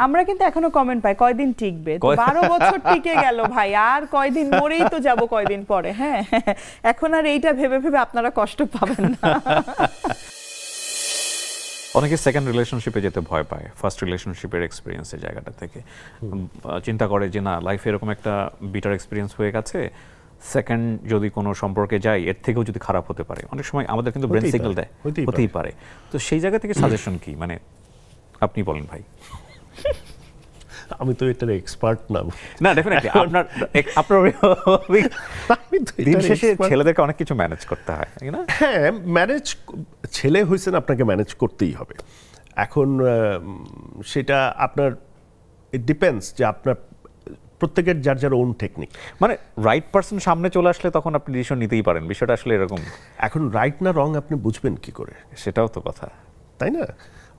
আমরা কিন্তু এখনো কমেন্ট পাই কয়দিন টিকবে, তো 12 বছর টিকে গেল ভাই, আর কয়দিন মরেই তো যাব কয়দিন পরে। হ্যাঁ, এখন আর এইটা ভেবে ভেবে আপনারা কষ্ট পাবেন না। অনেকে সেকেন্ড রিলেশনশিপে যেতে ভয় পায় ফার্স্ট রিলেশনশিপের এক্সপিরিয়েন্সের জায়গাটা থেকে, চিন্তা করে যে না লাইফে এরকম একটা বিটার এক্সপিরিয়েন্স হয়ে গেছে, সেকেন্ড যদি কোনো সম্পর্কে যাই এর থেকেও যদি খারাপ হতে পারে, অনেক সময় আমাদের কিন্তু ব্রেন সিগন্যাল দেয়, হতেই পারে। তো সেই জায়গা থেকে সাজেশন কি, মানে আপনি বলেন ভাই। আমি তো এটার এক্সপার্ট না। না ডেফিনেটলি আপনার দিন শেষে ছেলেদেরকে অনেক কিছু ম্যানেজ করতে হয়, তাই না? হ্যাঁ, ম্যানেজ, ছেলে হয়েছেন আপনাকে ম্যানেজ করতেই হবে। এখন সেটা আপনার ইট ডিপেন্ডস যে আপনার প্রত্যেকের যার যার ওন টেকনিক। মানে রাইট পারসন সামনে চলে আসলে তখন আপনি ডিসিশন নিতেই পারেন, বিষয়টা আসলে এরকম। এখন রাইট না রং আপনি বুঝবেন কি করে? সেটাও তো কথা, তাই না?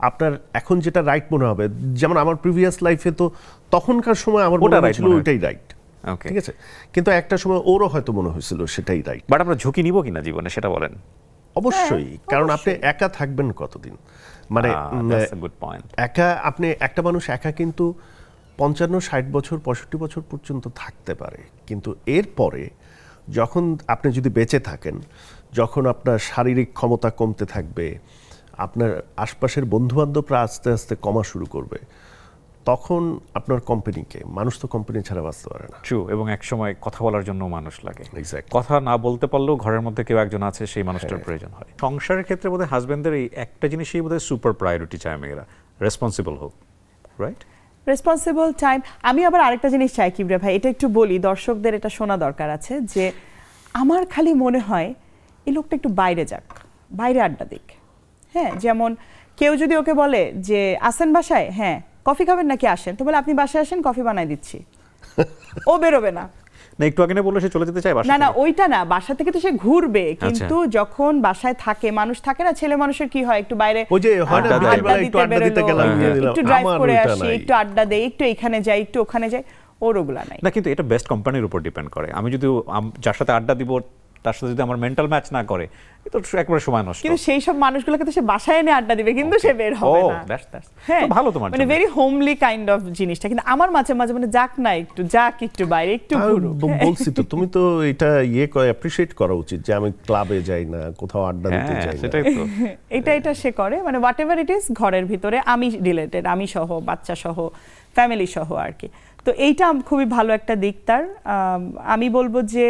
আপনার এখন যেটা রাইট মনে হবে, যেমন আমার প্রিভিয়াস লাইফে তো তখনকার সময় আমার মনে হয়েছিল ওইটাই রাইট, ঠিক আছে, কিন্তু একটা সময় ওরও হয়তো মনে হয়েছিল সেটাই রাইট। বাট আমরা ঝুঁকি নিব কিনা জীবনে সেটা বলেন। অবশ্যই, কারণ আপনি একা থাকবেন কতদিন, মানে একা, আপনি একটা মানুষ একা কিন্তু 55-60 বছর 65 বছর পর্যন্ত থাকতে পারে, কিন্তু এরপরে যখন আপনি যদি বেঁচে থাকেন, যখন আপনার শারীরিক ক্ষমতা কমতে থাকবে, আপনার আশপাশের বন্ধুবান্ধবরা আস্তে আস্তে কমা শুরু করবে, তখন আপনার কোম্পানিকে, মানুষ তো কোম্পানি ছাড়া বাঁচতে পারে না। ট্রু, এবং এক সময় কথা বলার জন্য মানুষ লাগে, এক্স্যাক্টলি। কথা না বলতে পারলেও ঘরের মধ্যে কেউ একজন আছে, সেই মানুষটার প্রয়োজন হয়। সংসারের ক্ষেত্রে বোধহয় হাজবেন্ডদের এই একটা জিনিসই বোধহয় সুপার প্রায়োরিটি চায় মেয়েরা, রেসপন্সিবল হোক, রাইট? Responsible time. আমি আবার আরেকটা জিনিস চাই কিবরিয়া ভাই, এটা একটু বলি, দর্শকদের এটা শোনা দরকার আছে, যে আমার খালি মনে হয় এই লোকটা একটু বাইরে যাক, বাইরে আড্ডা দিক। হ্যাঁ, যেমন কেউ যদি ওকে বলে যে আসেন বাসায়, হ্যাঁ কফি খাবেন নাকি আসেন, তো বলে আপনি বাসায় আসেন কফি বানাই দিচ্ছি, ও বেরোবে না। না একটু আগে না বললো সে চলে যেতে চায় বাসা, না না ওইটা না, বাসা থেকে তো সে ঘুরবে, কিন্তু যখন বাসায় থাকে, মানুষ থাকে না, ছেলে মানুষের কি হয়, একটু বাইরে ওই যে আড্ডা দিতে গেলাম, একটু ড্রাইভ করে আসি, একটু আড্ডা দেই, একটু এখানে যাই, একটু ওখানে যাই, ওর ওগুলা নাই। না কিন্তু এটা বেস্ট কোম্পানির উপর ডিপেন্ড করে। আমি যদি যার সাথে আড্ডা দিব তার সাথে যদি আমার মেন্টাল ম্যাচ না করে, এটা তো একবারে সময় নষ্ট। কিন্তু সেই সব মানুষগুলোকে তো সে বাসায় এনে আড্ডা দিবে, কিন্তু সে বের হবে না। হ্যাঁ ভালো, তোমার মানে ভেরি হোমলি কাইন্ড অফ জিনিসটা। কিন্তু আমার মাঝে মাঝে মানে যাক না, একটু বাইরে একটু ঘুরো। বলছি তো, তুমি তো এটা অ্যাপ্রিশিয়েট করা উচিত যে আমি ক্লাবে যাই না, কোথাও আড্ডা দিতে যাই না, সেটাই তো। এটা সে করে, মানে হোয়াট এভার ইট ইজ, ঘরের ভিতরে আমি রিলেটেড, আমি সহ, বাচ্চা সহ, ফ্যামিলি সহ আর কি। তো এইটা খুবই ভালো একটা দিক তার। আমি বলবো যে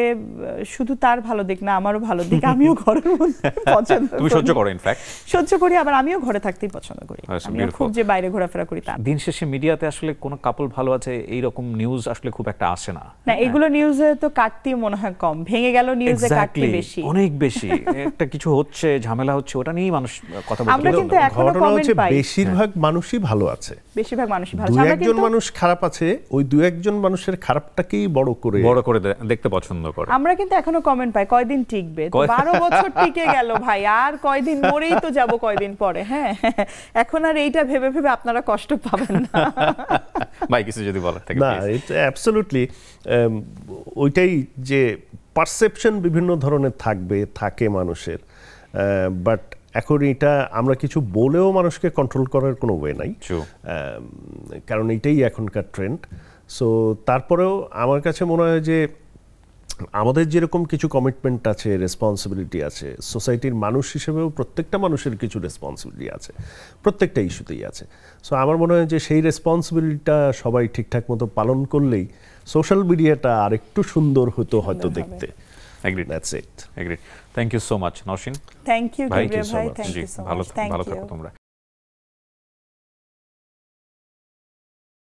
শুধু তার ভালো দিক না, আমারও ভালো দিক। আমিও ঘরের মধ্যে পছন্দ করি, তুমি সহ্য করো, ইনফ্যাক্ট সহ্য করি, আবার আমিও ঘরে থাকতেই পছন্দ করি, আমিও খুব যে বাইরে ঘোরাফেরা করি তা। দিন শেষে মিডিয়াতে আসলে কোন কাপল ভালো আছে এই রকম নিউজ আসলে খুব একটা আসে না। না এগুলো নিউজে তো কাটতেই মনে হয় কম, ভেঙে গেল নিউজে কাটতে বেশি, অনেক বেশি। একটা কিছু হচ্ছে, ঝামেলা হচ্ছে, ওটা নিয়েই মানুষ কথা বলতে। আমরা কিন্তু এখনো কমেন্ট পাই, বেশিরভাগ মানুষই ভালো আছে, বেশিরভাগ মানুষই ভালো। দুই একজন মানুষ খারাপ আছে, ওই দুই একজন মানুষের খারাপটাকেই বড় করে দেখতে পছন্দ করে। আমরা কিন্তু এখনো কমেন্ট পাই কয়দিন টিকবে, তো 12 বছর টিকে গেল ভাই, আর কয়দিন মরেই তো যাব কয়দিন পরে। হ্যাঁ, এখন আর এইটা ভেবে ভেবে আপনারা কষ্ট পাবেন না। ভাই কিছু যদি বলার থাকে। না, এটা অ্যাবসলিউটলি ওইটাই, যে পারসেপশন বিভিন্ন ধরনের থাকে মানুষের, বাট এখন এটা আমরা কিছু বলেও মানুষকে কন্ট্রোল করার কোনো ওয়ে নাই, কারণ এইটাই এখনকার ট্রেন্ড। সো তারপরেও আমার কাছে মনে হয় যে আমাদের যেরকম কিছু কমিটমেন্ট আছে, রেসপন্সিবিলিটি আছে, সোসাইটির মানুষ হিসেবেও প্রত্যেকটা মানুষের কিছু রেসপন্সিবিলিটি আছে, প্রত্যেকটা ইস্যুতেই আছে। সো আমার মনে হয় যে সেই রেসপন্সিবিলিটিটা সবাই ঠিকঠাক মতো পালন করলেই সোশ্যাল মিডিয়াটা আরেকটু সুন্দর হতো হয়তো দেখতে। Agreed. That's it. Agreed. Thank you so much, Nausheen. Thank you, Kibriya bhai. Thank you so much. ভালো থাকো তোমরা।